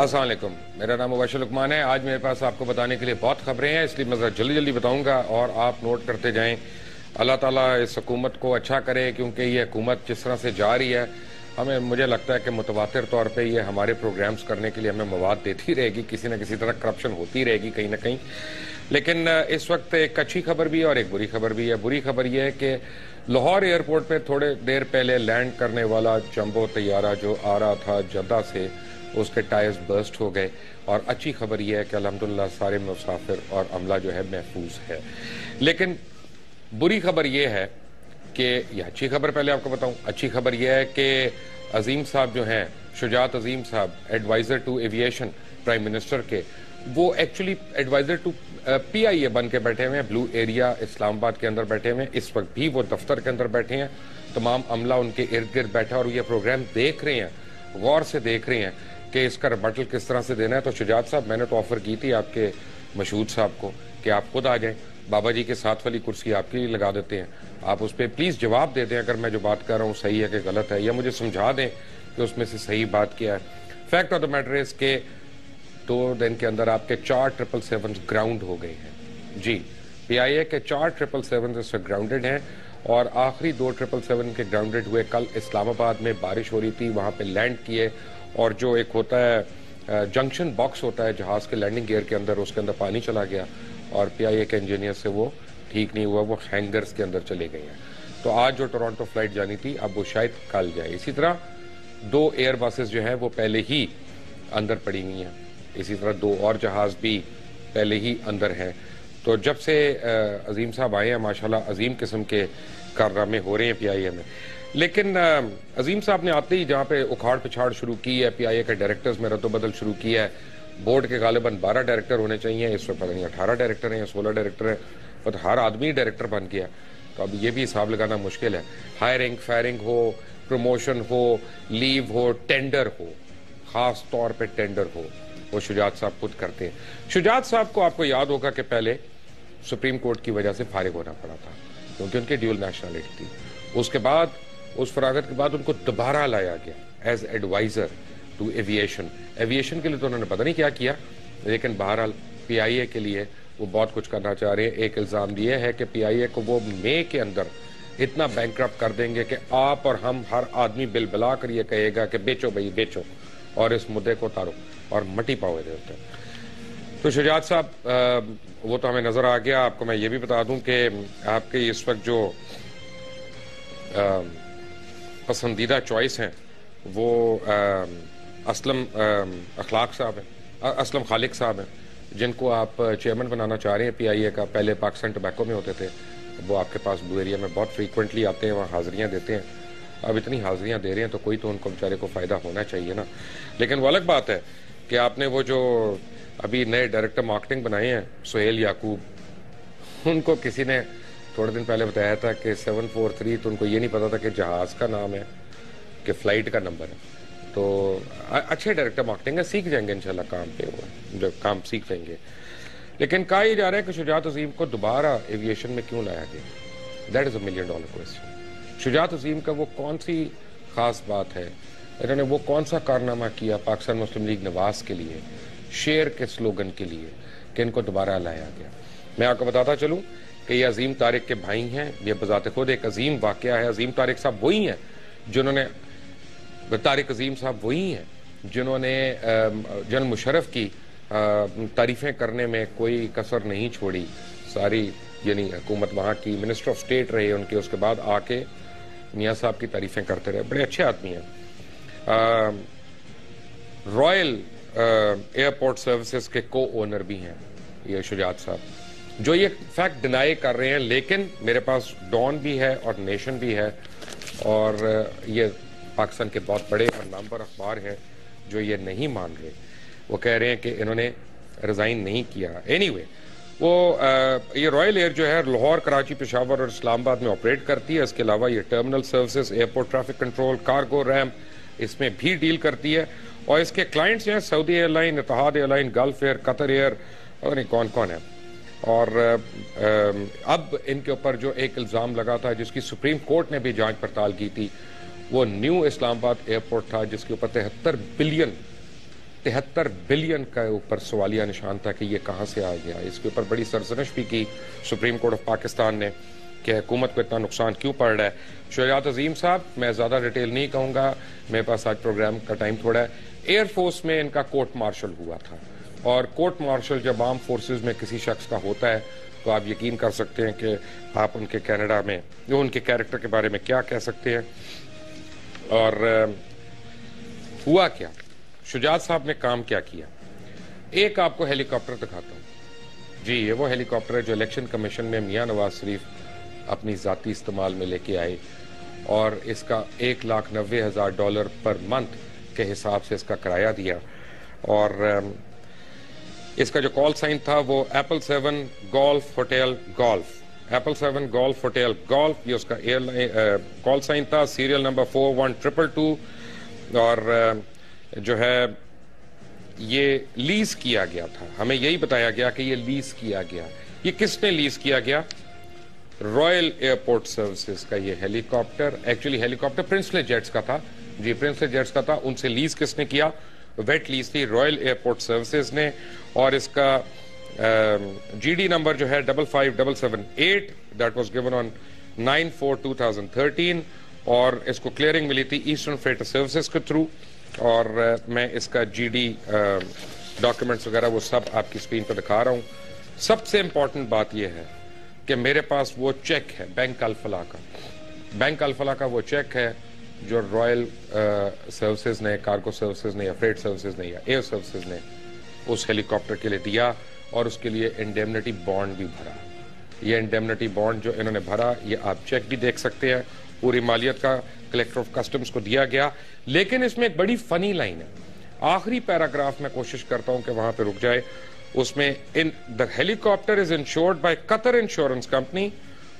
अस्सलाम वालेकुम, मेरा नाम मुबशर लुकमान है। आज मेरे पास आपको बताने के लिए बहुत खबरें हैं, इसलिए मैं ज़रा जल्दी जल्दी बताऊंगा और आप नोट करते जाएं। अल्लाह ताला इस हुकूमत को अच्छा करे, क्योंकि ये हुकूमत जिस तरह से जा रही है, मुझे लगता है कि मुतवातिर तौर पे ये हमारे प्रोग्राम्स करने के लिए हमें मवाद देती रहेगी, किसी न किसी तरह करप्शन होती रहेगी कहीं ना कहीं। लेकिन इस वक्त एक अच्छी खबर भी है और एक बुरी खबर भी है। बुरी खबर यह है कि लाहौर एयरपोर्ट पे थोड़े देर पहले लैंड करने वाला जंबो तैयारा जो आ रहा था जद्दा से, उसके टायर्स बर्स्ट हो गए। और अच्छी खबर यह है कि अल्हम्दुलिल्लाह सारे मुसाफिर और अमला जो है महफूज है। लेकिन बुरी खबर यह है कि यह अच्छी खबर पहले आपको बताऊं। अच्छी खबर यह है कि अजीम साहब जो हैं, शुजात अजीम साहब, adviser to aviation prime minister के, वो एक्चुअली एडवाइजर टू PIA बन के बैठे हुए हैं। ब्लू एरिया इस्लामाबाद के अंदर बैठे हुए हैं। इस वक्त भी वो दफ्तर के अंदर बैठे हैं, तमाम अमला उनके इर्द गिर्द बैठा और ये प्रोग्राम देख रहे हैं, गौर से देख रहे हैं कि इसका रिबटल किस तरह से देना है। तो शुजात साहब, मैंने तो ऑफर की थी आपके मशहूद साहब को कि आप खुद आ जाएं, बाबा जी के साथ वाली कुर्सी आपके लिए लगा देते हैं, आप उस पर प्लीज़ जवाब दे दें अगर मैं जो बात कर रहा हूँ सही है कि गलत है, या मुझे समझा दें कि उसमें से सही बात क्या है। Fact of the matter is के 2 दिन के अंदर आपके 4 777 ग्राउंड हो गए हैं। जी, PIA के 4 777 इस वक्त ग्राउंडेड हैं और आखिरी 2 777 के ग्राउंडेड हुए कल इस्लामाबाद में। बारिश हो रही थी, वहाँ पे लैंड किए और जो एक होता है जंक्शन बॉक्स होता है जहाज़ के लैंडिंग गियर के अंदर, उसके अंदर पानी चला गया और PIA के इंजीनियर से वो ठीक नहीं हुआ, वो हैंगर्स के अंदर चले गए हैं। तो आज जो टोरंटो फ्लाइट जानी थी, अब वो शायद कल जाए। इसी तरह 2 एयर बसेस जो है वो पहले ही अंदर पड़ी हुई हैं। इसी तरह 2 और जहाज़ भी पहले ही अंदर हैं। तो जब से अजीम साहब आए हैं, माशाल्लाह अजीम किस्म के कारनामे हो रहे हैं PIA में। लेकिन अजीम साहब ने आते ही जहाँ पे उखाड़ पिछाड़ शुरू की है, PIA के डायरेक्टर्स में रद्दोबदल शुरू की है। बोर्ड के गालिबन 12 डायरेक्टर होने चाहिए, इस वक्त पता नहीं 18 डायरेक्टर हैं या 16 डायरेक्टर हैं, और हर आदमी डायरेक्टर बन गया। तो अब ये भी हिसाब लगाना मुश्किल है। हायरिंग फायरिंग हो, प्रमोशन हो, लीव हो, टेंडर हो, खास तौर पे टेंडर हो, वो शुजात साहब खुद करते हैं। शुजात साहब को आपको याद होगा कि पहले सुप्रीम कोर्ट की वजह से फारिग होना पड़ा था क्योंकि उनकी ड्यूल नेशनलिटी थी। उसके बाद उस फरागत के बाद उनको दोबारा लाया गया as adviser to aviation. Aviation के लिए तो उन्होंने पता नहीं क्या किया, लेकिन बहरहाल PIA के लिए वो बहुत कुछ करना चाह रहे हैं। एक इल्ज़ाम ये है कि PIA को वो मई के अंदर इतना बैंकरप्ट कर देंगे कि आप और हम हर आदमी बिल बिला कर ये कहेगा कि बेचो भाई बेचो और इस मुद्दे को उतारो और मटी पाओ इधर उधर। तो शुजात साहब, वो तो हमें नजर आ गया। आपको मैं ये भी बता दूं कि आपके इस वक्त जो पसंदीदा चॉइस हैं वो असलम अखलाक साहब हैं, असलम खालिक साहब हैं, जिनको आप चेयरमैन बनाना चाह रहे हैं PIA का। पहले पाकिस्तान टोबैको में होते थे, वो आपके पास ब्लू एरिया में बहुत फ्रीक्वेंटली आते हैं, वहाँ हाजिरियाँ देते हैं। अब इतनी हाजिरियाँ दे रहे हैं तो कोई तो उनको बेचारे को फ़ायदा होना चाहिए ना। लेकिन वो अलग बात है कि आपने वो जो अभी नए डायरेक्टर मार्केटिंग बनाए हैं सुहेल याकूब, उनको किसी ने थोड़े दिन पहले बताया था कि 743, तो उनको ये नहीं पता था कि जहाज़ का नाम है कि फ़्लाइट का नंबर है। तो अच्छे डायरेक्टर मार्केटिंग है, सीख जाएंगे इंशाल्लाह काम पे, वो जो काम सीख जाएंगे। लेकिन कहा यह जा रहा है कि शुजात अजीम को दोबारा एविएशन में क्यों लाया गया? That is $1 million question. Shujaat Azeem का वो कौन सी ख़ास बात है, इन्होंने वो कौन सा कारनामा किया पाकिस्तान मुस्लिम लीग नवाज के लिए, शेर के स्लोगन के लिए, कि इनको दोबारा लाया गया? मैं आपको बताता चलूँ कि ये अजीम तारिक के भाई हैं। ये बजाते खुद एक अजीम वाक़या है। अजीम तारिक साहब वही हैं जिन्होंने तारिक अजीम साहब वही हैं जिन्होंने जनरल मुशर्रफ की तारीफ़ें करने में कोई कसर नहीं छोड़ी। सारी यानी हुकूमत वहाँ की मिनिस्टर ऑफ स्टेट रहे उनके, उसके बाद आके मियाँ साहब की तारीफ़ें करते रहे। बड़े अच्छे आदमी हैं। रॉयल एयरपोर्ट सर्विसेज के को ओनर भी हैं ये शुजात साहब, जो ये फैक्ट डिनाई कर रहे हैं। लेकिन मेरे पास डॉन भी है और नेशन भी है, और ये पाकिस्तान के बहुत बड़े और नामवर अखबार हैं जो ये नहीं मान रहे। वो कह रहे हैं कि इन्होंने रिज़ाइन नहीं किया। एनीवे, वो ये रॉयल एयर जो है लाहौर, कराची, पेशावर और इस्लामाबाद में ऑपरेट करती है। इसके अलावा ये terminal services, airport traffic control, cargo ramp, इसमें भी डील करती है। और इसके क्लाइंट्स हैं Saudi airline, Etihad airline, Gulf Air, Qatar Air, और नहीं कौन कौन है। और अब इनके ऊपर जो एक इल्ज़ाम लगा था जिसकी सुप्रीम कोर्ट ने भी जांच पड़ताल की थी, वो न्यू इस्लामाबाद एयरपोर्ट था जिसके ऊपर 73 बिलियन 73 बिलियन का ऊपर सवालिया निशान था कि ये कहाँ से आ गया। इसके ऊपर बड़ी सरजनश भी की सुप्रीम कोर्ट ऑफ पाकिस्तान ने कि हुकूमत को इतना नुकसान क्यों पड़ रहा है। शुजात अजीम साहब, मैं ज़्यादा डिटेल नहीं कहूँगा, मेरे पास आज प्रोग्राम का टाइम थोड़ा है। एयरफोर्स में इनका कोर्ट मार्शल हुआ था, और कोर्ट मार्शल जब आर्म फोर्सेज में किसी शख्स का होता है तो आप यकीन कर सकते हैं कि आप उनके कनाडा में जो उनके कैरेक्टर के बारे में क्या कह सकते हैं। और हुआ क्या, शुजात साहब ने काम क्या किया। एक आपको हेलीकॉप्टर दिखाता हूँ जी, ये वो हेलीकॉप्टर है जो इलेक्शन कमीशन में मियां नवाज शरीफ अपनी ज़ाती इस्तेमाल में लेके आए, और इसका $1,90,000 पर मंथ के हिसाब से इसका किराया दिया। और इसका जो कॉल साइन था वो Apple 7 golf hotel golf, Apple 7 golf hotel golf, ये उसका एयरलाइन कॉल साइन था। सीरियल नंबर 412222, और जो है ये लीज किया गया था। हमें यही बताया गया कि ये लीज किया गया। ये किसने लीज किया गया? रॉयल एयरपोर्ट सर्विसेज का ये helicopter, actually helicopter princely jets का था जी, प्रिंसले जेट्स का था। उनसे लीज किसने किया? वेट लीज थी रॉयल एयरपोर्ट सर्विसेज ने, और इसका जीडी नंबर जो है 55778, दैट वाज गिवन ऑन 9/4/2013, और इसको क्लियरिंग मिली थी ईस्टर्न फ्रेटर सर्विसेज के थ्रू। और मैं इसका जीडी डॉक्यूमेंट्स वगैरह वो सब आपकी स्क्रीन पर दिखा रहा हूँ। सबसे इंपॉर्टेंट बात यह है कि मेरे पास वो चेक है बैंक अल-फलाह का, बैंक अल-फलाह का वो चेक है जो रॉयल सर्विसेज ने, कार्गो सर्विसेज ने, या फ्रेट सर्विसेज ने, या एयर सर्विसेज ने उस हेलीकॉप्टर के लिए दिया, और उसके लिए इंडेमनिटी बॉन्ड भी भरा। ये इंडेमनिटी बॉन्ड जो इन्होंने भरा, ये आप चेक भी देख सकते हैं, पूरी मालियत का कलेक्टर ऑफ कस्टम्स को दिया गया। लेकिन इसमें एक बड़ी फनी लाइन है, आखिरी पैराग्राफ में कोशिश करता हूं कि वहां पे रुक जाए। उसमें in the helicopter is insured by Qatar insurance company,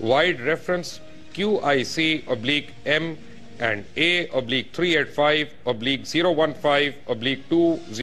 vide reference QIC/M&A/385/015/2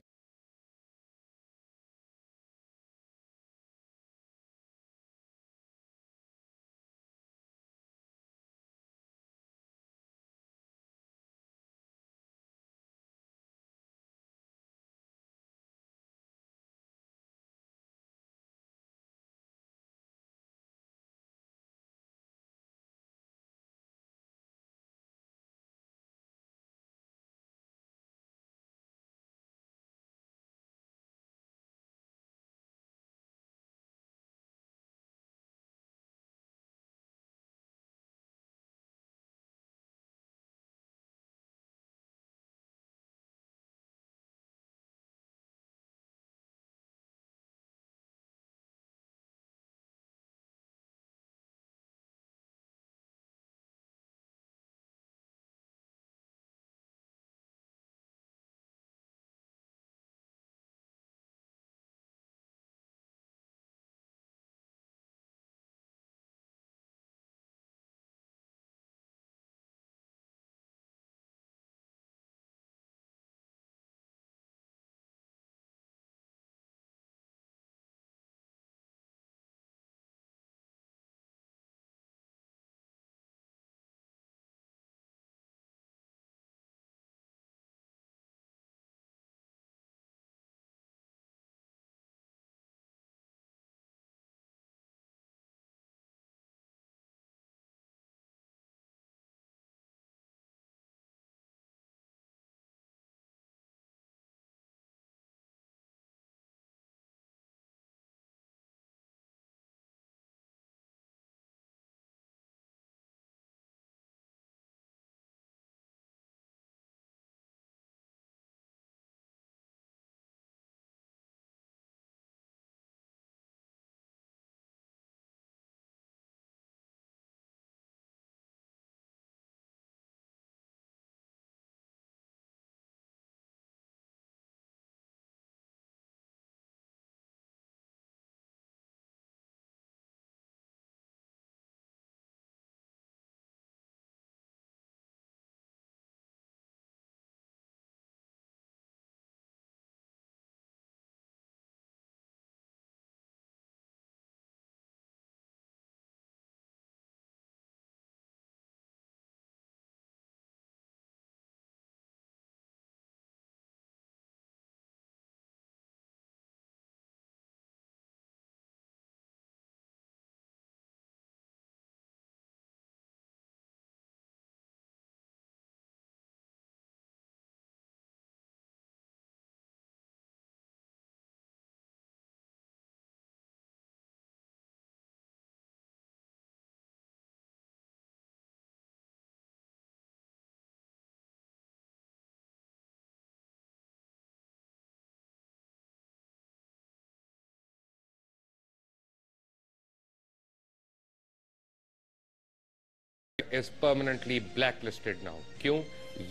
is permanently blacklisted now. क्यों,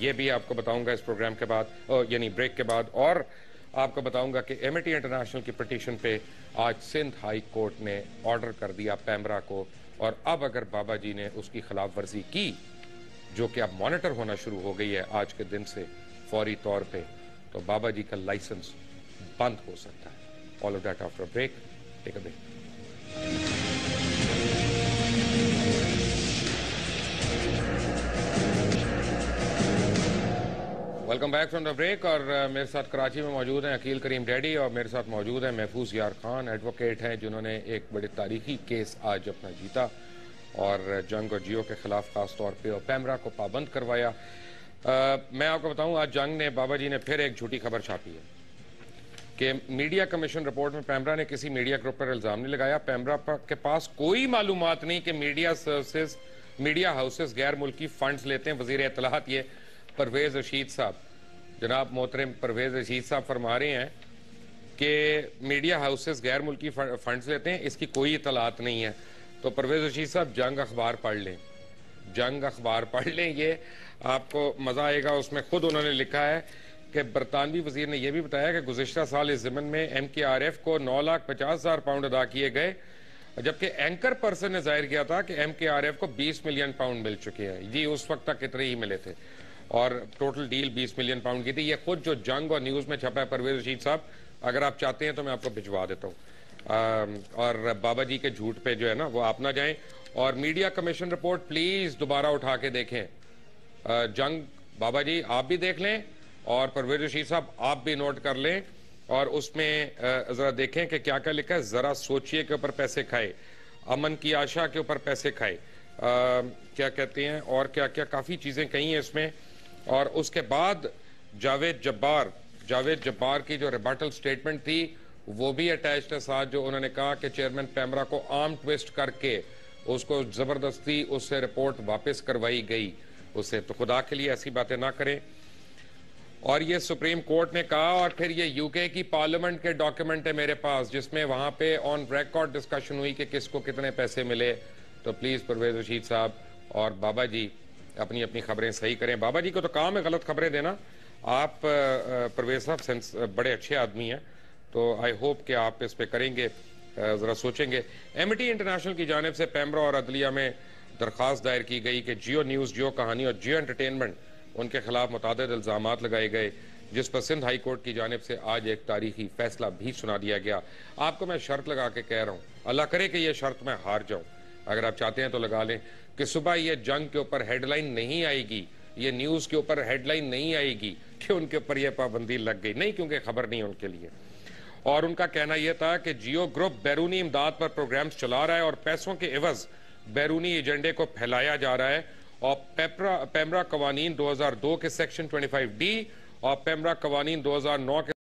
ये भी आपको बताऊंगा इस प्रोग्राम के बाद, यानी ब्रेक के बाद। और आपको बताऊंगा कि एमिटी इंटरनेशनल की पिटीशन पे आज सिंध हाई कोर्ट ने ऑर्डर कर दिया पैमरा को, और अब अगर बाबा जी ने उसकी खिलाफ वर्जी की, जो कि अब मॉनिटर होना शुरू हो गई है आज के दिन से फौरी तौर पे, तो बाबा जी का लाइसेंस बंद हो सकता है। All of that after break. Take a break. Welcome back from the break. और मेरे साथ कराची में मौजूद हैं अकील करीम डैडी, और मेरे साथ मौजूद हैं महफूज यार खान, एडवोकेट हैं जिन्होंने एक बड़े तारीखी केस आज अपना जीता और जंग और जियो के खिलाफ खास तौर पे और पैमरा को पाबंद करवाया। मैं आपको बताऊं, आज जंग ने, बाबा जी ने फिर एक झूठी खबर छापी है कि मीडिया कमीशन रिपोर्ट में पैमरा ने किसी मीडिया ग्रुप पर इल्जाम नहीं लगाया। पैमरा के पास कोई मालूमात नहीं कि मीडिया सर्विसेज, मीडिया हाउसेस गैर मुल्की फंड्स लेते हैं। वजीर इत्तलात ये परवेज रशीद साहब, जनाब मोहतरम परवेज रशीद साहब फरमा रहे हैं कि मीडिया हाउसेस गैर मुल्की फंड्स लेते हैं, इसकी कोई इत्तलात नहीं है। तो परवेज रशीद साहब जंग अखबार पढ़ लें, जंग अखबार पढ़ लें, ये आपको मजा आएगा। उसमें खुद उन्होंने लिखा है कि बरतानवी वजीर ने यह भी बताया कि गुज़िश्ता साल इस ज़िमन में MKRF को 9,50,000 पाउंड अदा किए गए, जबकि एंकर पर्सन ने जाहिर किया था कि MKRF को 20 मिलियन पाउंड मिल चुके हैं। जी, उस वक्त तक इतने ही मिले थे और टोटल डील 20 मिलियन पाउंड की थी। ये खुद जो जंग और न्यूज़ में छपा है परवेज रशीद साहब, अगर आप चाहते हैं तो मैं आपको भिजवा देता हूँ। और बाबा जी के झूठ पे जो है ना वो आप ना जाएं, और मीडिया कमीशन रिपोर्ट प्लीज दोबारा उठा के देखें। जंग बाबा जी आप भी देख लें और परवेज रशीद साहब आप भी नोट कर लें, और उसमें जरा देखें कि क्या क्या लिखा है। जरा सोचिए के ऊपर पैसे खाए, अमन की आशा के ऊपर पैसे खाए, क्या कहते हैं, और क्या क्या काफी चीजें कही हैं इसमें। और उसके बाद जावेद जब्बार की जो रिबटल स्टेटमेंट थी वो भी अटैच्ड है साथ, जो उन्होंने कहा कि चेयरमैन पैमरा को आर्म ट्विस्ट करके उसको जबरदस्ती उससे रिपोर्ट वापस करवाई गई उससे। तो खुदा के लिए ऐसी बातें ना करें। और ये सुप्रीम कोर्ट ने कहा, और फिर ये यूके की पार्लियामेंट के डॉक्यूमेंट है मेरे पास जिसमें वहां पे ऑन रिकॉर्ड डिस्कशन हुई कि किसको कितने पैसे मिले। तो प्लीज परवेज रशीद साहब और बाबा जी अपनी अपनी खबरें सही करें। बाबा जी को तो काम है गलत खबरें देना। आप परवेज साहब बड़े अच्छे आदमी हैं, तो आई होप कि आप इस पे करेंगे, जरा सोचेंगे। एमिटी इंटरनेशनल की जानिब से पैमरा और अदलिया में दरख्वास्त दायर की गई कि जियो न्यूज़, जियो कहानी और जियो एंटरटेनमेंट उनके खिलाफ मुतादिद इल्जामात लगाए गए, जिस पर सिंध हाई कोर्ट की जानिब से आज एक तारीखी फैसला भी सुना दिया गया। आपको मैं शर्त लगा के कह रहा हूँ, अल्लाह करे कि यह शर्त मैं हार जाऊं, अगर आप चाहते हैं तो लगा लें कि सुबह ये जंग के ऊपर हेडलाइन नहीं आएगी, ये न्यूज़ के ऊपर हेडलाइन नहीं आएगी कि उनके ऊपर यह पाबंदी लग गई, नहीं, क्योंकि खबर नहीं उनके लिए। और उनका कहना यह था कि जियो ग्रुप बैरूनी इमदाद पर प्रोग्राम्स चला रहा है और पैसों के एवज बैरूनी एजेंडे को फैलाया जा रहा है। और पैमरा कवानीन 2002 के सेक्शन 25D और पैमरा कवानीन 2009 के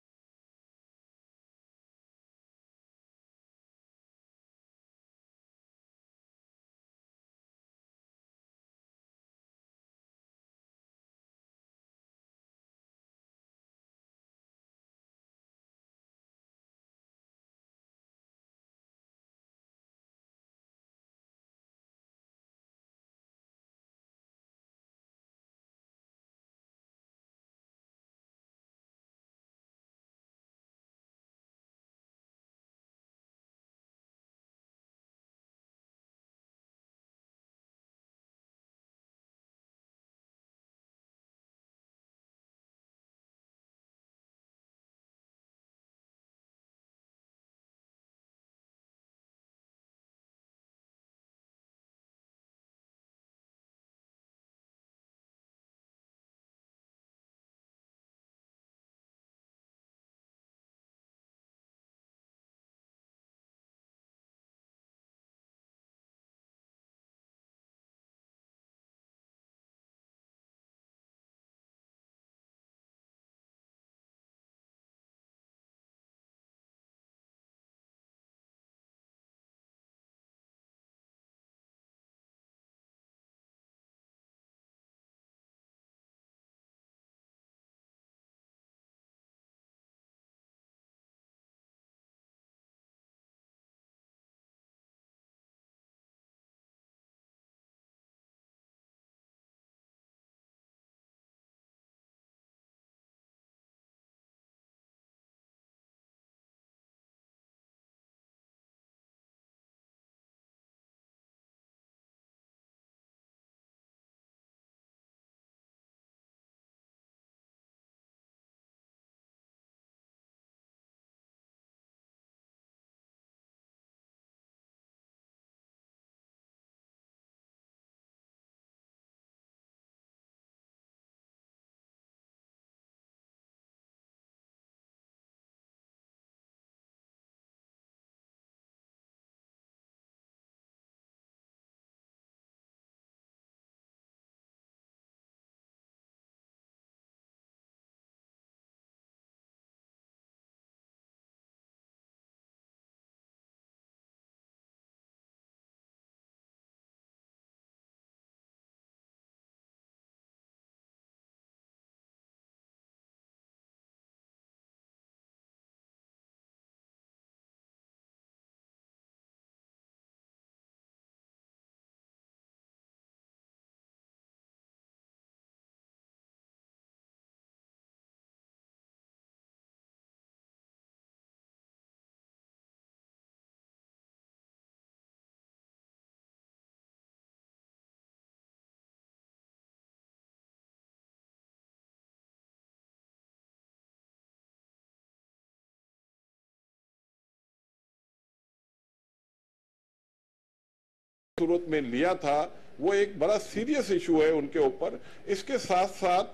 सूरत में लिया था वो एक बड़ा सीरियस इशू है उनके ऊपर। इसके साथ साथ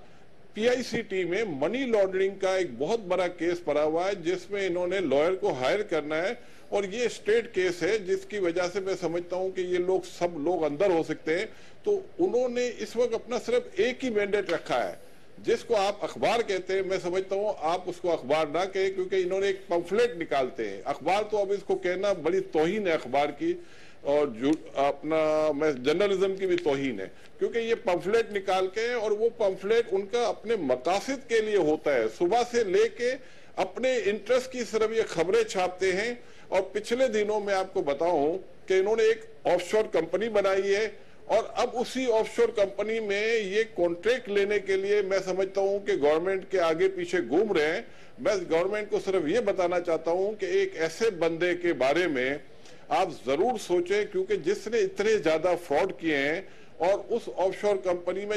पीआईसीटी में मनी लॉन्ड्रिंग का एक बहुत बड़ा केस पड़ा हुआ है जिसमें इन्होंने लॉयर को हायर करना है और ये स्टेट केस है जिसकी वजह से मैं समझता हूं कि ये लोग सब लोग अंदर हो सकते हैं। तो उन्होंने इस वक्त अपना सिर्फ एक ही मैंडेट रखा है जिसको आप अखबार कहते हैं। मैं समझता हूं आप उसको अखबार ना कहें क्योंकि इन्होंने एक पंफलेट निकालते हैं। अखबार तो अब इसको कहना बड़ी तौहीन है अखबार की और मैं जर्नलिज्म की भी तौहीन है क्योंकि ये पंफलेट निकाल के और वो पंफलेट उनका अपने मकासद के लिए होता है। सुबह से लेके अपने इंटरेस्ट की सिर्फ ये खबरें छापते हैं। और पिछले दिनों में आपको बताऊं कि इन्होंने एक ऑफशोर कंपनी बनाई है और अब उसी ऑफशोर कंपनी में ये कॉन्ट्रैक्ट लेने के लिए मैं समझता हूं कि गवर्नमेंट के आगे पीछे घूम रहे हैं। मैं गवर्नमेंट को सिर्फ ये बताना चाहता हूं कि एक ऐसे बंदे के बारे में आप जरूर सोचें क्योंकि जिसने इतने ज्यादा फ्रॉड किए हैं और उस ऑफशोर कंपनी में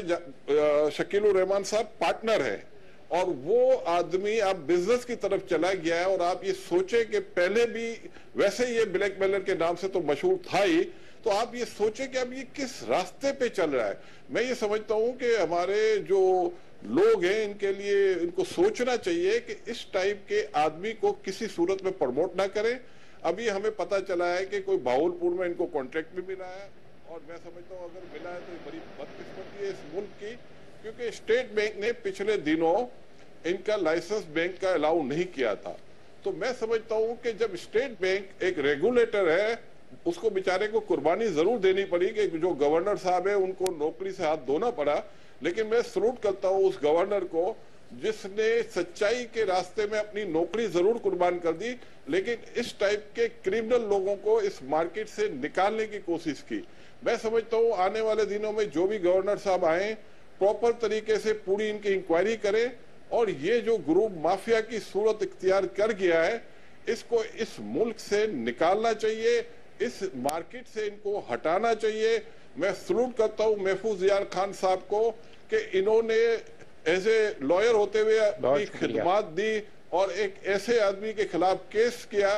शकीलुर रहमान साहब पार्टनर है और वो आदमी अब बिजनेस की तरफ चला गया है। और आप ये सोचें कि पहले भी वैसे ये ब्लैकमेलर के नाम से तो मशहूर था ही, तो आप ये सोचें कि अब ये किस रास्ते पे चल रहा है। मैं ये समझता हूं कि हमारे जो लोग हैं इनके लिए इनको सोचना चाहिए कि इस टाइप के आदमी को किसी सूरत में प्रमोट ना करें। अभी हमें पता चला है कि कोई बाहुलपुर में इनको कॉन्ट्रैक्ट भी मिला है और मैं समझता हूँ अगर मिला है तो बड़ी बदकिस्मती है इस मुल्क की क्योंकि स्टेट बैंक ने पिछले दिनों इनका लाइसेंस बैंक का अलाउ नहीं किया था। तो मैं समझता हूँ कि जब स्टेट बैंक एक रेगुलेटर है उसको बेचारे को कुर्बानी जरूर देनी पड़ी कि जो गवर्नर साहब है उनको नौकरी से हाथ धोना पड़ा, लेकिन मैं सलूट करता हूँ उस गवर्नर को जिसने सच्चाई के रास्ते में अपनी नौकरी जरूर कुर्बान कर दी लेकिन इस टाइप के क्रिमिनल लोगों को इस मार्केट से निकालने की कोशिश की। मैं समझता हूँ आने वाले दिनों में जो भी गवर्नर साहब आए प्रॉपर तरीके से पूरी इनकी इंक्वायरी करें और ये जो ग्रुप माफिया की सूरत इख्तियार कर गया है इसको इस मुल्क से निकालना चाहिए, इस मार्केट से इनको हटाना चाहिए। मैं सलूट करता हूँ महफूज यार खान साहब को कि इन्होंने एज ए लॉयर होते हुए अपनी खिदमत दी और एक ऐसे आदमी के खिलाफ केस किया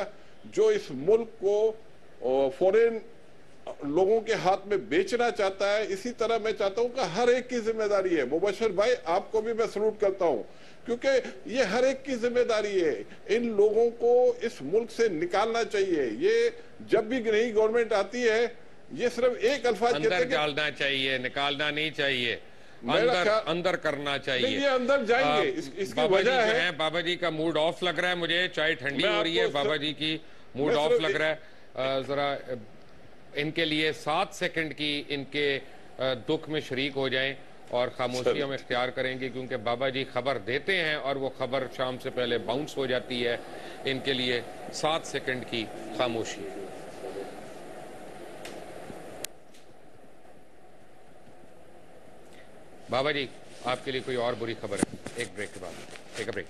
जो इस मुल्क को फॉरेन लोगों के हाथ में बेचना चाहता है। इसी तरह मैं चाहता हूं कि हर एक की जिम्मेदारी है। मुबशर भाई आपको भी मैं सलूट करता हूं क्योंकि ये हर एक की जिम्मेदारी है, इन लोगों को इस मुल्क से निकालना चाहिए। ये जब भी नई गवर्नमेंट आती है ये सिर्फ एक अल्फाज कहते हैं डालना चाहिए, निकालना नहीं चाहिए, अंदर करना चाहिए। ये अंदर जाएंगे इसकी वजह है बाबा जी का मूड ऑफ लग रहा है, मुझे चाय ठंडी हो रही है, बाबा जी की मूड ऑफ लग रहा है। जरा इनके लिए 7 सेकंड की इनके दुख में शरीक हो जाएं और खामोशी हम इख्तियार करेंगे क्योंकि बाबा जी खबर देते हैं और वो खबर शाम से पहले बाउंस हो जाती है। इनके लिए 7 सेकंड की खामोशी। बाबा जी आपके लिए कोई और बुरी खबर है? एक ब्रेक के बाद, take a break.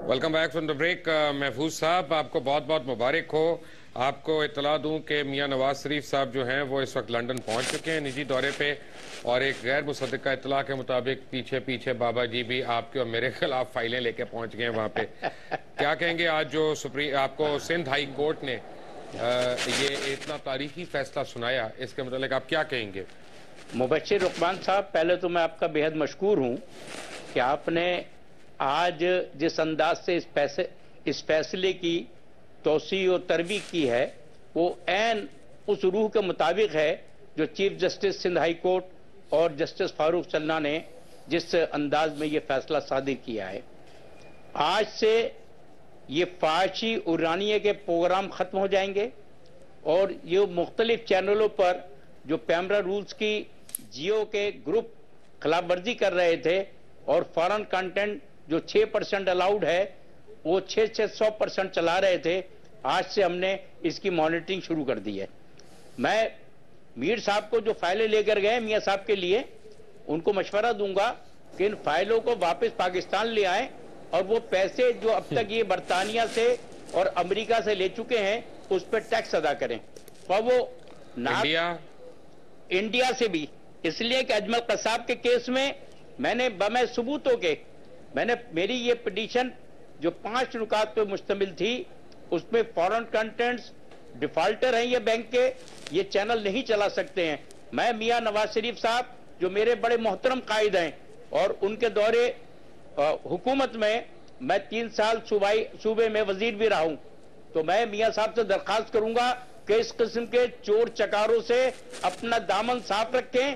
Welcome back from the break. Mahfooz साहब आपको बहुत बहुत मुबारक हो। आपको इतला दूं कि मियां नवाज शरीफ साहब जो हैं वो इस वक्त लंदन पहुंच चुके हैं निजी दौरे पे और एक गैर मुसद्दका इतला के मुताबिक पीछे पीछे बाबा जी भी आपके और मेरे खिलाफ फाइलें लेके पहुंच गए हैं वहां पे। क्या कहेंगे आज जो आपको सिंध हाई कोर्ट ने ये इतना तारीखी फैसला सुनाया, इसके मतलब आप क्या कहेंगे? मुबश्शिर रुकमान साहब, पहले तो मैं आपका बेहद मशकूर हूँ कि आपने आज जिस अंदाज से इस फैसले की तोसी और तरबीक की है वो ऐन उस रूह के मुताबिक है जो chief justice Sindh high court और जस्टिस फारूक चन्ना ने जिस अंदाज में ये फैसला सादिर किया है। आज से ये फाशी उरानिये के प्रोग्राम खत्म हो जाएंगे और ये मुख्तलिफ चैनलों पर जो पैमरा रूल्स की जियो के ग्रुप खिलाफ वर्जी कर रहे थे और फॉरेन कंटेंट जो 6% अलाउड है वो 600% चला रहे थे, आज से हमने इसकी मॉनिटरिंग शुरू कर दी है। मैं मीर साहब को जो फाइलें लेकर गए मियां साहब के लिए उनको मशवरा दूंगा कि इन फाइलों को वापस पाकिस्तान ले आएं और वो पैसे जो अब तक ये बरतानिया से और अमेरिका से ले चुके हैं उस पर टैक्स अदा करें और वो इंडिया से भी, इसलिए कि अजमल कसाब के केस में میں نے بمے ثبوتوں کے میری یہ پٹیشن جو 5 نکات پہ مشتمل تھی، اس میں فورن کنٹینٹس ڈیفالٹر ہیں یہ بینک کے، یہ چینل نہیں چلا سکتے ہیں۔ میں میاں نواز شریف صاحب جو میرے بڑے محترم قائد ہیں اور ان کے دورے حکومت میں 3 سال صوبے میں وزیر بھی رہا ہوں، تو میں میاں صاحب سے درخواست کروں گا کہ اس قسم کے چور چکاروں سے اپنا دامن صاف رکھیں۔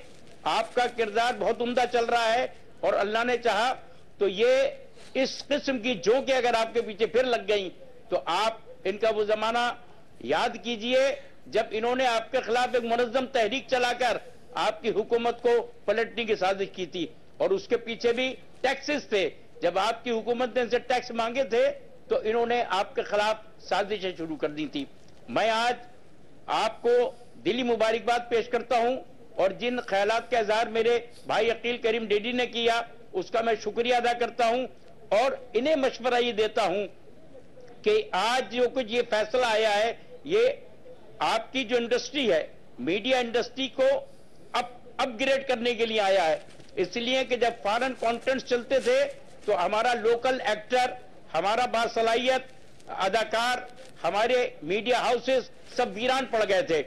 آپ کا کردار بہت عمدہ چل رہا ہے اور اللہ نے چاہا تو یہ اس قسم کی جوکیں اگر آپ کے پیچھے پھر لگ گئیں تو آپ ان کا وہ زمانہ یاد کیجئے جب انہوں نے آپ کے خلاف ایک منظم تحریک چلا کر آپ کی حکومت کو پلٹنے کی سازش کی تھی، اور اس کے پیچھے بھی ٹیکسز تھے۔ جب آپ کی حکومت نے ان سے ٹیکس مانگے تھے تو انہوں نے آپ کے خلاف سازشیں شروع کر دی تھی۔ میں آج آپ کو دلی مبارکباد پیش کرتا ہوں، اور جن خیالات کا اظہار میرے بھائی عقیل کریم ڈیڈی نے کیا اس کا میں شکریہ ادا کرتا ہوں، اور انہیں مشورہ یہ دیتا ہوں کہ آج جو کچھ یہ فیصلہ آیا ہے یہ آپ کی جو انڈسٹری ہے، میڈیا انڈسٹری کو اپ گریڈ کرنے کے لیے آیا ہے، اس لیے کہ جب فارن کانٹینٹس چلتے تھے تو ہمارا لوکل ایکٹر، ہمارا باصلاحیت اداکار، ہمارے میڈیا ہاؤسز سب ویران پڑ گئے تھے۔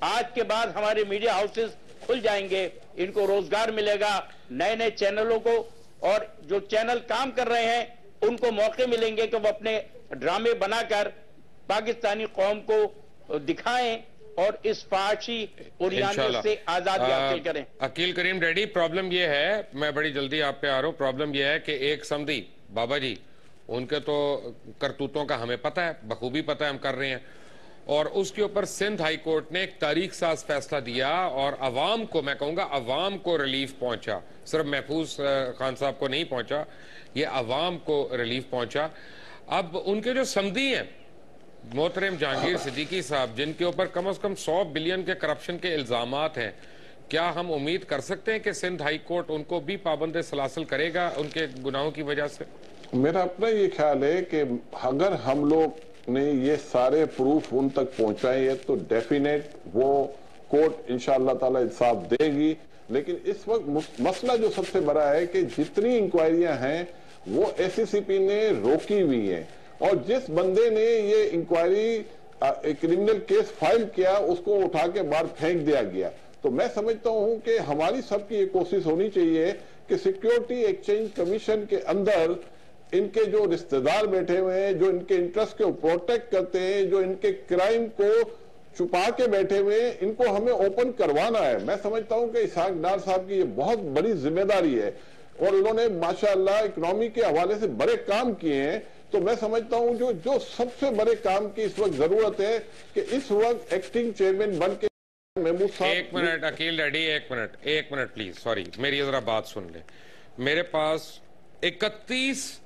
آج کے بعد ہمارے میڈیا ہاؤسز کھل جائیں گے، ان کو روزگار ملے گا، نئے نئے چینلوں کو، اور جو چینل کام کر رہے ہیں ان کو موقع ملیں گے کہ وہ اپنے ڈرامے بنا کر پاکستانی قوم کو دکھائیں اور اس فحاشی اوریانیت سے آزادی حاصل کریں۔ عقیل کریم ڈیڈی، پرابلم یہ ہے، میں بڑی جلدی آپ پہ آ رہا ہوں، پرابلم یہ ہے کہ ایک سمدھی بابا جی ان کے تو کرتوتوں کا ہمیں پتہ ہے، بخوبی پتہ ہے، ہم کر رہے ہیں، اور اس کے اوپر سندھ ہائی کورٹ نے ایک تاریخ ساز فیصلہ دیا اور عوام کو، میں کہوں گا عوام کو ریلیف پہنچا، صرف محفوظ خان صاحب کو نہیں پہنچا، یہ عوام کو ریلیف پہنچا۔ اب ان کے جو سمدھی ہیں محترم جہانگیر صدیقی صاحب، جن کے اوپر کم از کم 100 بلین کے کرپشن کے الزامات ہیں، کیا ہم امید کر سکتے ہیں کہ سندھ ہائی کورٹ ان کو بھی پابند سلاسل کرے گا ان کے گناہوں کی وجہ سے؟ میرا اپنا یہ خیال ہے کہ اگر ہم لوگ نے یہ سارے پروف ان تک پہنچائے ہیں تو ڈیفینیٹ وہ کورٹ انشاءاللہ تعالی انصاف دے گی، لیکن اس وقت مسئلہ جو سب سے بڑا ہے کہ جتنی انکوائریاں ہیں وہ ایس سی سی پی نے روکی ہوئی ہیں، اور جس بندے نے یہ انکوائری کرمنل کیس فائل کیا اس کو اٹھا کے باہر پھینک دیا گیا۔ تو میں سمجھتا ہوں کہ ہماری سب کی یہ کوشش ہونی چاہیے کہ سیکیورٹی ایکسچینج کمیشن کے اندر ان کے جو رشتہ دار بیٹھے ہوئے ہیں، جو ان کے انٹرسٹ کو پروٹیکٹ کرتے ہیں، جو ان کے کرائم کو چھپا کے بیٹھے ہوئے ہیں، ان کو ہمیں اوپن کروانا ہے۔ میں سمجھتا ہوں کہ اسحاق ڈار صاحب کی یہ بہت بڑی ذمہ داری ہے، اور انہوں نے ماشاءاللہ اکنامی کے حوالے سے بڑے کام کیے ہیں۔ تو میں سمجھتا ہوں جو سب سے بڑے کام کی اس وقت ضرورت ہے کہ اس وقت ایکٹنگ چیئرمین بن کے محمود صاحب۔ ایک منٹ عقیل ڈیڈی، ایک منٹ پلیز، سوری، میری ذرا بات سن لیں۔ میرے پاس 31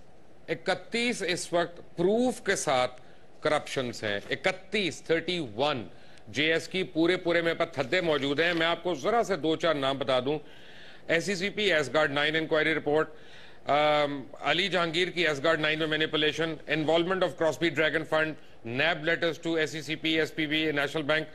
اس وقت پروف کے ساتھ کرپشنز ہیں، 31 جے ایس کی پورے میرے پاس تھدے موجود ہیں۔ میں آپ کو ذرا سے 2-4 نام بتا دوں۔ S C C P S guard 9 inquiry report, Ali Jahangir کی ایس گارڈ 9 میں manipulation, involvement of cross B dragon fund, NAB letters to S C C P, S P B, National Bank,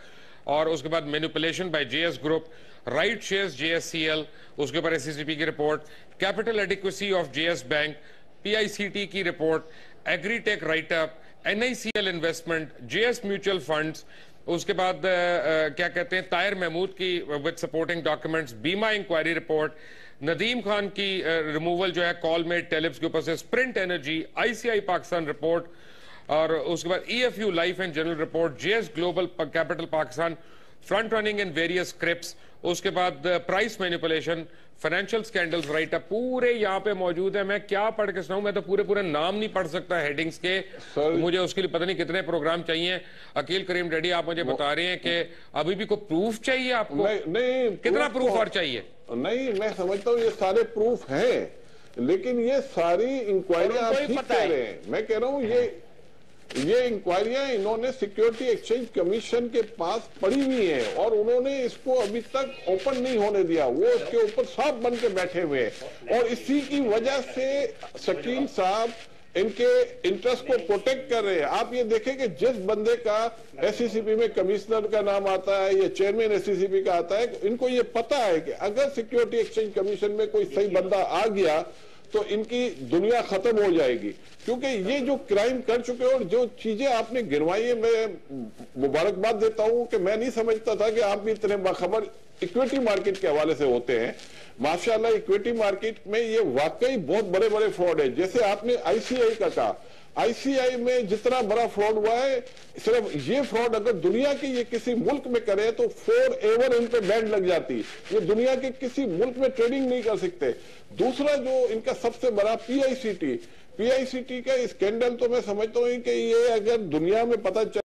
اور اس کے بعد manipulation by J S group, right shares J S C L, اس کے اوپر S C C P کی report, capital adequacy of J S bank, P I C T کی report, agri tech write up, N I C L investment, J S mutual funds, اس کے بعد کیا کہتے ہیں طاہر محمود کی وتھ سپورٹنگ ڈاکیومنٹس، بیمہ انکوائری رپورٹ، ندیم خان کی ریموول جو ہے کال میٹ ٹیلپس کے اوپر سے، Sprint energy, I C I Pakistan report, اور اس کے بعد E F U life and general report, J S global capital Pakistan, front running in various scrips, اس کے بعد price manipulation, financial scandals write up, پورے یہاں پہ موجود ہیں۔ میں کیا پڑھ کے سناؤں، میں تو پورے نام نہیں پڑھ سکتا ہیڈنگز کے، مجھے اس کے لیے پتہ نہیں کتنے پروگرام چاہیے۔ عقیل کریم ڈیڈی، آپ مجھے بتا رہے ہیں کہ ابھی بھی کوئی پروف چاہیے آپ کو؟ نہیں، کتنا پروف اور چاہیے؟ نہیں، میں سمجھتا ہوں یہ سارے پروف ہیں، لیکن یہ ساری انکوائریاں آپ ٹھیک کہہ رہے ہیں۔ میں کہہ رہا ہوں یہ انکوائریاں انہوں نے سیکیورٹی ایکسچینج کمیشن کے پاس پڑی ہوئی ہیں، اور انہوں نے اس کو ابھی تک اوپن نہیں ہونے دیا، وہ اس کے اوپر صاف بن کے بیٹھے ہوئے ہیں، اور اسی کی وجہ سے شکیل صاحب इनके इंटरेस्ट को प्रोटेक्ट कर रहे हैं। आप ये देखें कि जिस बंदे का एससीसीपी में कमिश्नर का नाम आता है या चेयरमैन एससीसीपी का आता है, इनको ये पता है कि अगर सिक्योरिटी एक्सचेंज कमीशन में कोई सही बंदा आ गया तो इनकी दुनिया खत्म हो जाएगी, क्योंकि ये जो क्राइम कर चुके हैं और जो चीजें आपने गिनवाई है, मैं मुबारकबाद देता हूं कि मैं नहीं समझता था कि आप भी इतने बाखबर इक्विटी मार्केट के हवाले से होते हैं। माशाल्लाह इक्विटी मार्केट में ये वाकई बहुत बड़े बड़े फ्रॉड है। जैसे आपने आईसीआई का कहा, आईसीआई में जितना बड़ा फ्रॉड हुआ है, सिर्फ ये फ्रॉड अगर दुनिया के ये किसी मुल्क में करे तो फॉरएवर इन पे बैन लग जाती। ये दुनिया के किसी मुल्क में ट्रेडिंग नहीं कर सकते। दूसरा जो इनका सबसे बड़ा पीआईसीटी का स्कैंडल, तो मैं समझता हूँ कि ये अगर दुनिया में पता चल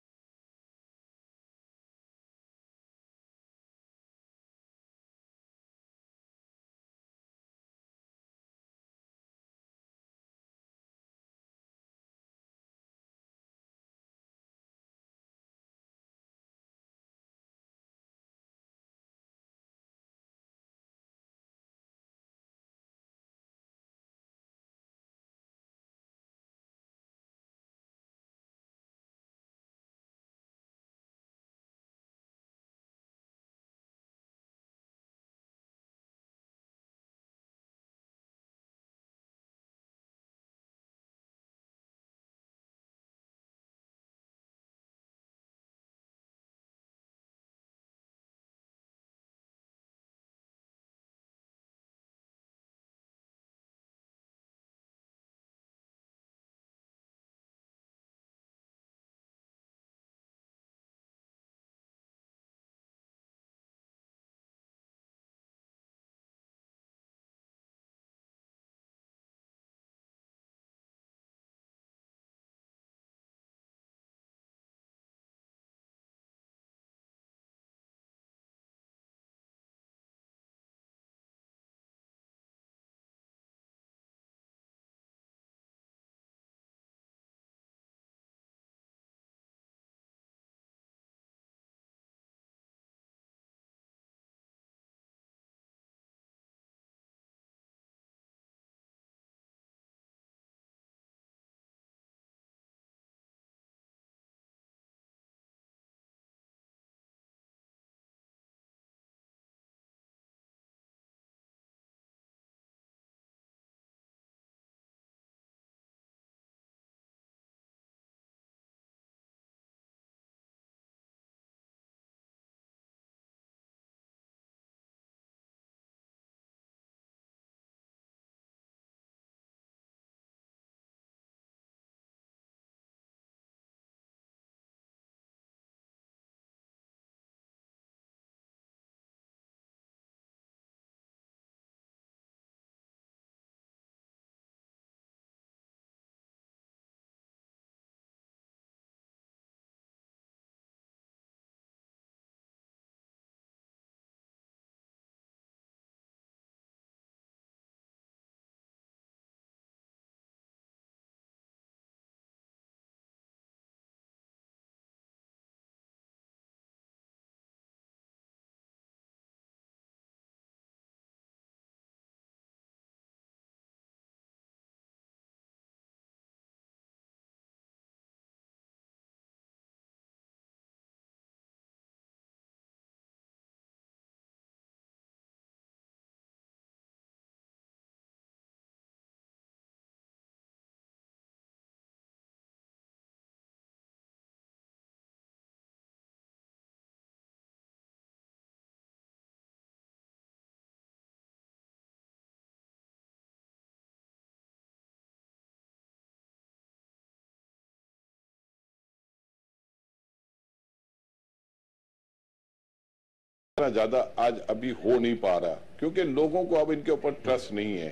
ज्यादा आज अभी हो नहीं पा रहा, क्योंकि लोगों को अब इनके ऊपर ट्रस्ट नहीं है।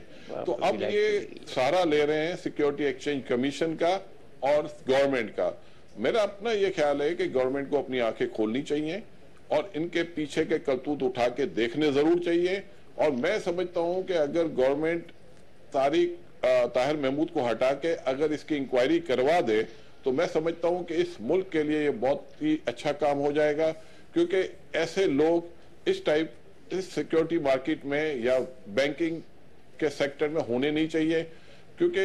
तो अब ये सहारा ले रहे हैं सिक्योरिटी एक्सचेंज कमीशन का और गवर्नमेंट का। मेरा अपना ये ख्याल है कि गवर्नमेंट को अपनी आंखें खोलनी चाहिए और इनके पीछे के करतूत उठा के देखने जरूर चाहिए। और मैं समझता हूं कि अगर गवर्नमेंट ताहिर महमूद को हटा के अगर इसकी इंक्वायरी करवा दे तो मैं समझता हूं कि इस मुल्क के लिए ये बहुत ही अच्छा काम हो जाएगा, क्योंकि ऐसे लोग इस सिक्योरिटी मार्केट में या बैंकिंग के सेक्टर में होने नहीं चाहिए। क्योंकि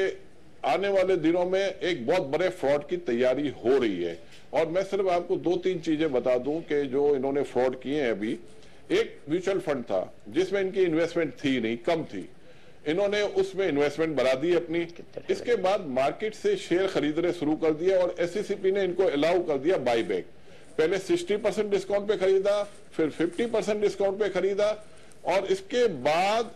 आने वाले दिनों में एक बहुत बड़े फ्रॉड की तैयारी हो रही है। और मैं सिर्फ आपको 2-3 चीजें बता दूं कि जो इन्होंने फ्रॉड किए हैं अभी। एक म्यूचुअल फंड था जिसमें इनकी इन्वेस्टमेंट थी नहीं, कम थी, इन्होंने उसमें इन्वेस्टमेंट बढ़ा दी अपनी। इसके बाद मार्केट से शेयर खरीदने शुरू कर दिया और एसईसीपी ने इनको अलाउ कर दिया बाईबैक। पहले 60% डिस्काउंट पे खरीदा, फिर 50% डिस्काउंट पे खरीदा, और इसके बाद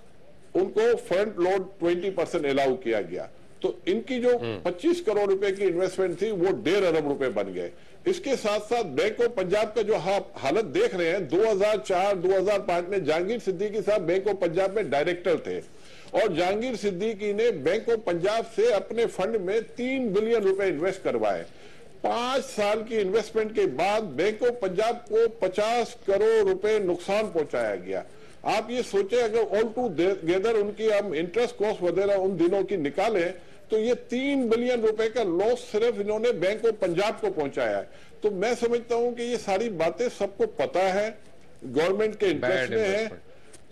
उनको फ्रंट लोड 20% अलाउ किया गया। तो इनकी जो 25 करोड़ रुपए की इन्वेस्टमेंट थी वो 1.5 अरब रुपए बन गए। इसके साथ साथ बैंक ऑफ पंजाब का जो हालत देख रहे हैं, 2004-2005 में जहांगीर सिद्दीकी साहब बैंक ऑफ पंजाब में डायरेक्टर थे, और जहांगीर सिद्दीकी ने बैंक ऑफ पंजाब से अपने फंड में 3 बिलियन रुपए इन्वेस्ट करवाए। 5 साल की इन्वेस्टमेंट के बाद बैंक ऑफ पंजाब को 50 करोड़ रुपए नुकसान पहुंचाया गया। आप ये सोचे, अगर ऑल टूगेदर उनकी हम इंटरेस्ट कॉस्ट वगैरह उन दिनों की निकालें तो ये 3 बिलियन रुपए का लॉस सिर्फ इन्होंने बैंक ऑफ पंजाब को पहुंचाया है। तो मैं समझता हूं कि ये सारी बातें सबको पता है, गवर्नमेंट के इंटरेस्ट में है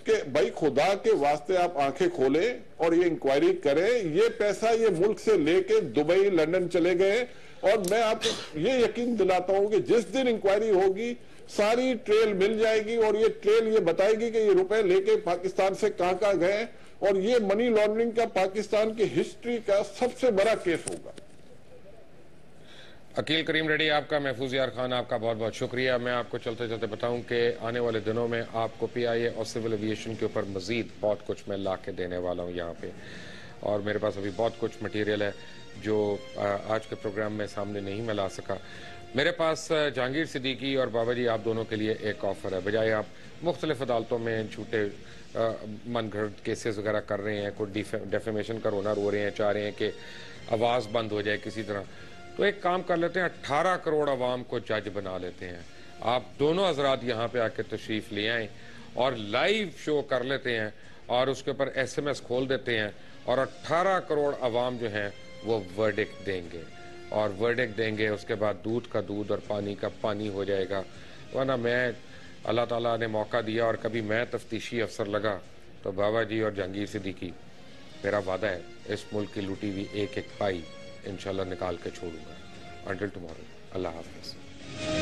कि भाई खुदा के वास्ते आप आंखें खोलें और ये इंक्वायरी करें। ये पैसा ये मुल्क से लेके दुबई, लंदन चले गए, और मैं आपको ये यकीन दिलाता हूं कि जिस दिन इंक्वायरी होगी सारी ट्रेल मिल जाएगी, और ये ट्रेल ये बताएगी कि ये रुपए लेके पाकिस्तान से कहां गए, और ये मनी लॉन्ड्रिंग का पाकिस्तान की हिस्ट्री का सबसे बड़ा केस होगा। अकील करीम रेड्डी आपका, महफूज यार खान आपका बहुत बहुत शुक्रिया। मैं आपको चलते चलते बताऊं कि आने वाले दिनों में आपको PIA और सिविल एविएशन के ऊपर मजीद बहुत कुछ मैं ला के देने वाला हूं यहाँ पे, और मेरे पास अभी बहुत कुछ मटीरियल है जो आज के प्रोग्राम में सामने नहीं मैं ला सका। मेरे पास जहांगीर सिद्दीकी और बाबा जी आप दोनों के लिए एक ऑफ़र है। बजाय आप मुख्तलिफ अदालतों में झूठे मन घड़त केसेस वगैरह कर रहे हैं, कोई डेफेमेशन का रोना रो रहे हैं, चाह रहे हैं कि आवाज़ बंद हो जाए किसी तरह, तो एक काम कर लेते हैं, 18 करोड़ अवाम को जज बना लेते हैं। आप दोनों हजरात यहाँ पे आके तशरीफ़ ले आएँ और लाइव शो कर लेते हैं, और उसके ऊपर SMS खोल देते हैं, और 18 करोड़ अवाम जो हैं वो वर्डिक्ट देंगे, और वर्डिक्ट देंगे, उसके बाद दूध का दूध और पानी का पानी हो जाएगा। वरना मैं, अल्लाह ताला ने मौका दिया और कभी मैं तफ्तीशी अफसर लगा तो बाबा जी और जहांगीर सिद्दीकी, मेरा वादा है, इस मुल्क की लूटी हुई एक एक पाई इंशाल्लाह निकाल के छोड़ूंगा। अंटिल टुमारो, अल्लाह हाफ़िज़।